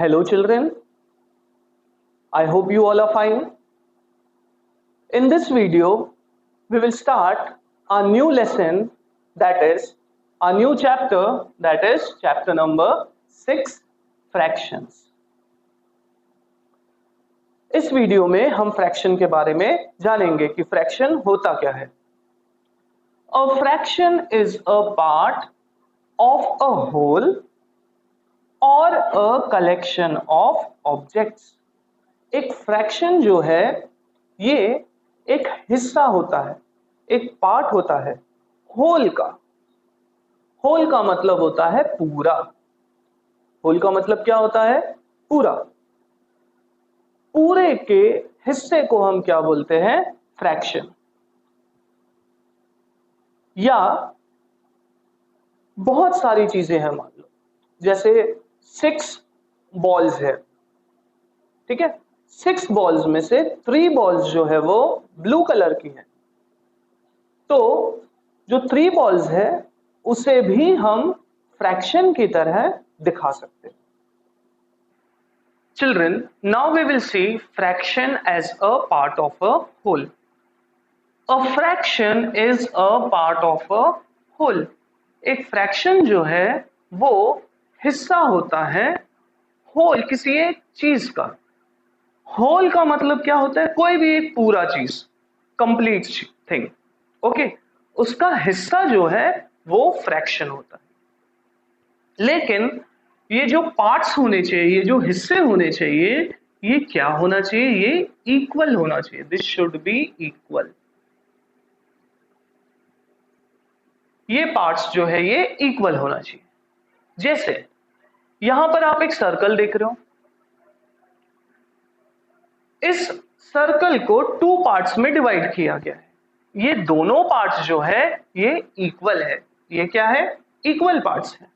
Hello children, I hope you all are fine. In this video, we will start a new lesson, that is a new chapter, that is chapter number 6, fractions. इस video में हम fraction के बारे में जानेंगे कि fraction होता क्या है. A fraction is a part of a whole or a collection of objects. एक फ्रैक्शन जो है ये एक हिस्सा होता है, एक पार्ट होता है होल का. होल का मतलब होता है पूरा. होल का मतलब क्या होता है? पूरा. पूरे के हिस्से को हम क्या बोलते हैं? फ्रैक्शन. या बहुत सारी चीजें हैं, मान लो जैसे 6 बॉल्स है, ठीक है. 6 बॉल्स में से 3 बॉल्स जो है वो ब्लू कलर की है, तो जो 3 बॉल्स है उसे भी हम फ्रैक्शन की तरह दिखा सकते हैं. Children, now we will see fraction as a part of a whole. A fraction is a part of a whole. एक फ्रैक्शन जो है वो हिस्सा होता है होल, किसी एक चीज का. होल का मतलब क्या होता है? कोई भी एक पूरा चीज, कंप्लीट थिंग, ओके, उसका हिस्सा जो है वो फ्रैक्शन होता है. लेकिन ये जो पार्ट्स होने चाहिए, ये जो हिस्से होने चाहिए, ये क्या होना चाहिए? ये इक्वल होना चाहिए. This should be equal. ये पार्ट्स जो है ये इक्वल होना चाहिए. जैसे यहां पर आप एक सर्कल देख रहे हो, इस सर्कल को 2 पार्ट्स में डिवाइड किया गया है. ये दोनों पार्ट्स जो है ये इक्वल है. ये क्या है? इक्वल पार्ट्स है.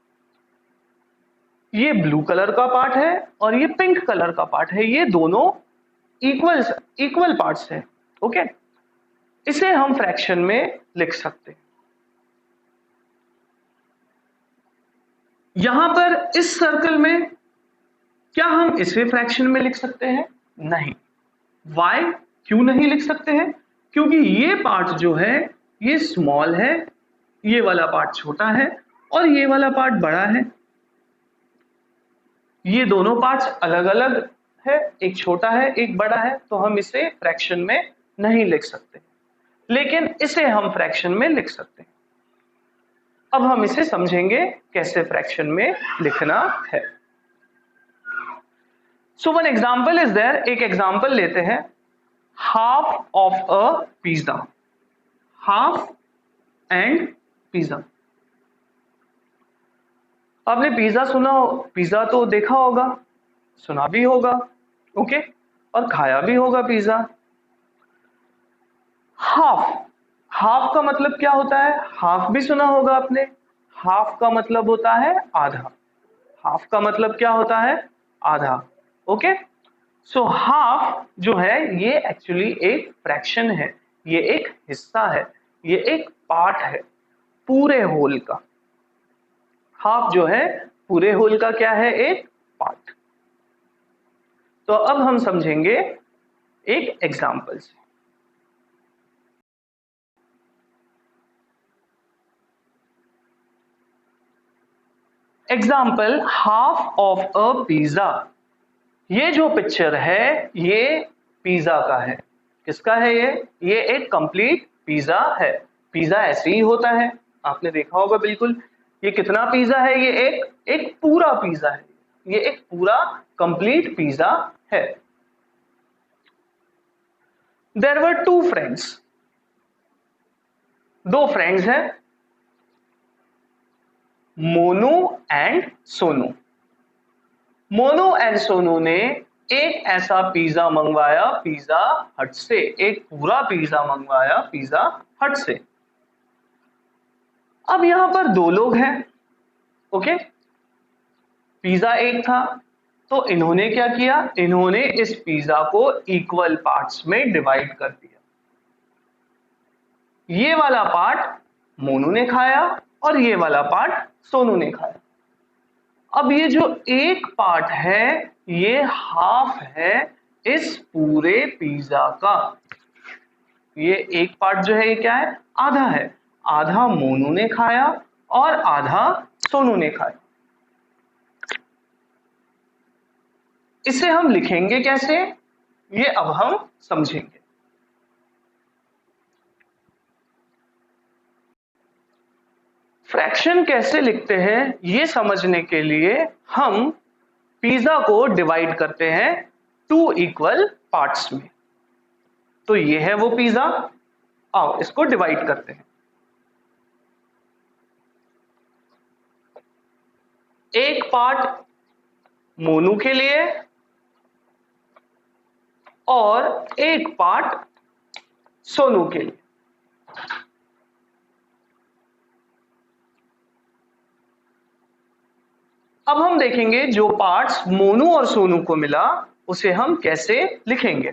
ये ब्लू कलर का पार्ट है और ये पिंक कलर का पार्ट है. ये दोनों इक्वल पार्ट्स है, ओके. इसे हम फ्रैक्शन में लिख सकते हैं. यहां पर इस सर्कल में क्या हम इसे फ्रैक्शन में लिख सकते हैं? नहीं. वाई? क्यों नहीं लिख सकते हैं? क्योंकि ये पार्ट जो है ये स्मॉल है, ये वाला पार्ट छोटा है और ये वाला पार्ट बड़ा है. ये दोनों पार्ट्स अलग अलग है, एक छोटा है एक बड़ा है, तो हम इसे फ्रैक्शन में नहीं लिख सकते. लेकिन इसे हम फ्रैक्शन में लिख सकते हैं. अब हम इसे समझेंगे कैसे फ्रैक्शन में लिखना है. So one example is there. एक एग्जाम्पल लेते हैं. Half of a pizza. Half and pizza. आपने पिज्जा सुना हो, पिज्जा तो देखा होगा, सुना भी होगा, ओके, और खाया भी होगा पिज्जा. हाफ, हाफ का मतलब क्या होता है? हाफ भी सुना होगा आपने. हाफ का मतलब होता है आधा. हाफ का मतलब क्या होता है? आधा, ओके. सो हाफ जो है ये एक्चुअली एक फ्रैक्शन है, ये एक हिस्सा है, ये एक पार्ट है पूरे होल का. हाफ जो है पूरे होल का क्या है? एक पार्ट. तो अब हम समझेंगे एक एग्जाम्पल से. Example half of a pizza. ये जो पिक्चर है ये पिज्जा का है. किसका है ये एक कंप्लीट पिज्जा है. पिज्जा ऐसे ही होता है, आपने देखा होगा बिल्कुल. ये कितना पिज्जा है? ये एक पूरा पिज्जा है. ये एक पूरा कंप्लीट पिज्जा है. There were 2 friends. 2 फ्रेंड्स हैं, मोनू एंड सोनू. मोनू एंड सोनू ने एक ऐसा पिज्जा मंगवाया पिज्जा हट से. एक पूरा पिज्जा मंगवाया पिज्जा हट से. अब यहां पर 2 लोग हैं, ओके. पिज्जा एक था, तो इन्होंने क्या किया? इन्होंने इस पिज्जा को इक्वल पार्ट्स में डिवाइड कर दिया. ये वाला पार्ट मोनू ने खाया और ये वाला पार्ट सोनू ने खाया. अब ये जो एक पार्ट है ये हाफ है इस पूरे पिज्जा का। ये एक पार्ट जो है ये क्या है, आधा है। आधा मोनू ने खाया और आधा सोनू ने खाया। इसे हम लिखेंगे कैसे, ये अब हम समझेंगे। फ्रैक्शन कैसे लिखते हैं ये समझने के लिए हम पिज्जा को डिवाइड करते हैं 2 इक्वल पार्ट्स में। तो ये है वो पिज्जा, आओ इसको डिवाइड करते हैं। एक पार्ट मोनू के लिए और एक पार्ट सोनू के लिए। अब हम देखेंगे जो पार्ट्स मोनू और सोनू को मिला उसे हम कैसे लिखेंगे।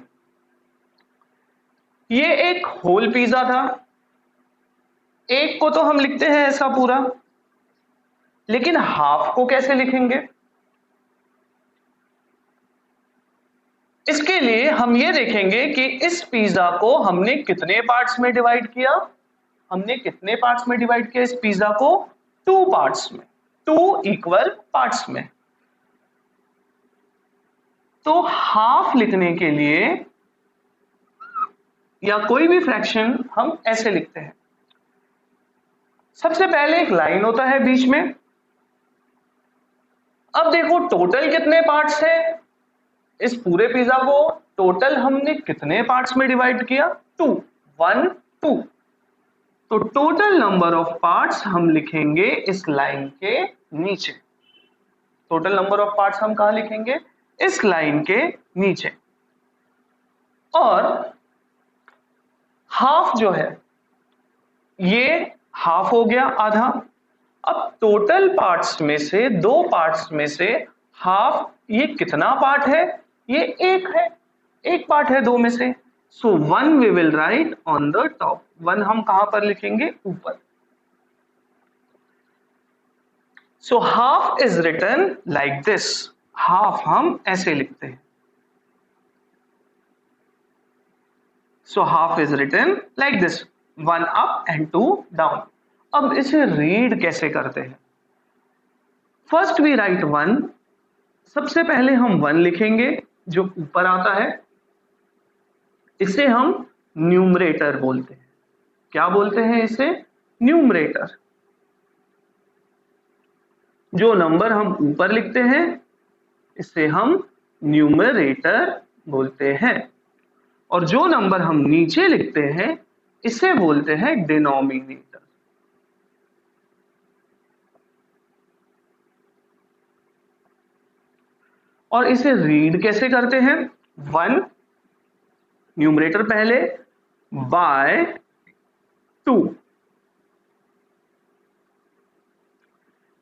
ये एक होल पिज्जा था, एक को तो हम लिखते हैं ऐसा पूरा, लेकिन हाफ को कैसे लिखेंगे। इसके लिए हम ये देखेंगे कि इस पिज्जा को हमने कितने पार्ट्स में डिवाइड किया। हमने कितने पार्ट्स में डिवाइड किया इस पिज्जा को, 2 पार्ट्स में, 2 इक्वल पार्ट्स में। तो हाफ लिखने के लिए या कोई भी फ्रैक्शन हम ऐसे लिखते हैं। सबसे पहले एक लाइन होता है बीच में। अब देखो टोटल कितने पार्ट्स हैं इस पूरे पिज्जा को, टोटल हमने कितने पार्ट्स में डिवाइड किया, 2, 1, 2। तो टोटल नंबर ऑफ पार्ट्स हम लिखेंगे इस लाइन के नीचे। टोटल नंबर ऑफ पार्ट्स हम कहां लिखेंगे, इस लाइन के नीचे। और हाफ जो है ये हाफ हो गया, आधा। अब टोटल पार्ट्स में से, 2 पार्ट्स में से हाफ ये कितना पार्ट है, ये एक है, एक पार्ट है 2 में से। So 1 we will write on the top. 1 हम कहां पर लिखेंगे, ऊपर। So half is written like this. Half हम ऐसे लिखते हैं। So half is written like this, 1 up and 2 down. अब इसे रीड कैसे करते हैं, फर्स्ट वी राइट 1। सबसे पहले हम 1 लिखेंगे जो ऊपर आता है, इसे हम न्यूमरेटर बोलते हैं। क्या बोलते हैं इसे, न्यूमरेटर। जो नंबर हम ऊपर लिखते हैं इसे हम न्यूमरेटर बोलते हैं, और जो नंबर हम नीचे लिखते हैं इसे बोलते हैं डिनोमिनेटर। और इसे रीड कैसे करते हैं, 1 न्यूमरेटर पहले बाय 2।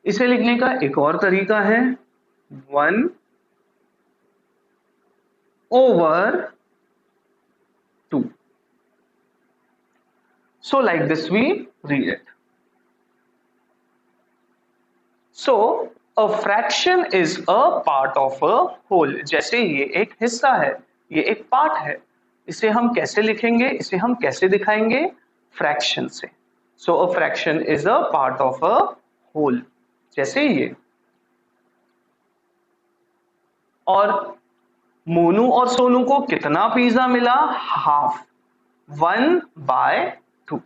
इसे लिखने का एक और तरीका है, 1 over 2। So like this we read it. So a fraction is a part of a whole। जैसे ये एक हिस्सा है, ये एक पार्ट है, इसे हम कैसे लिखेंगे, इसे हम कैसे दिखाएंगे, फ्रैक्शन से। So a fraction is a part of a whole, जैसे ये। और मोनू और सोनू को कितना पिज्जा मिला, हाफ, 1/2।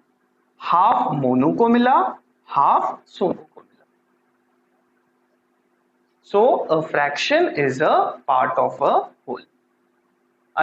हाफ मोनू को मिला, हाफ सोनू को मिला। So a fraction is a part of a whole.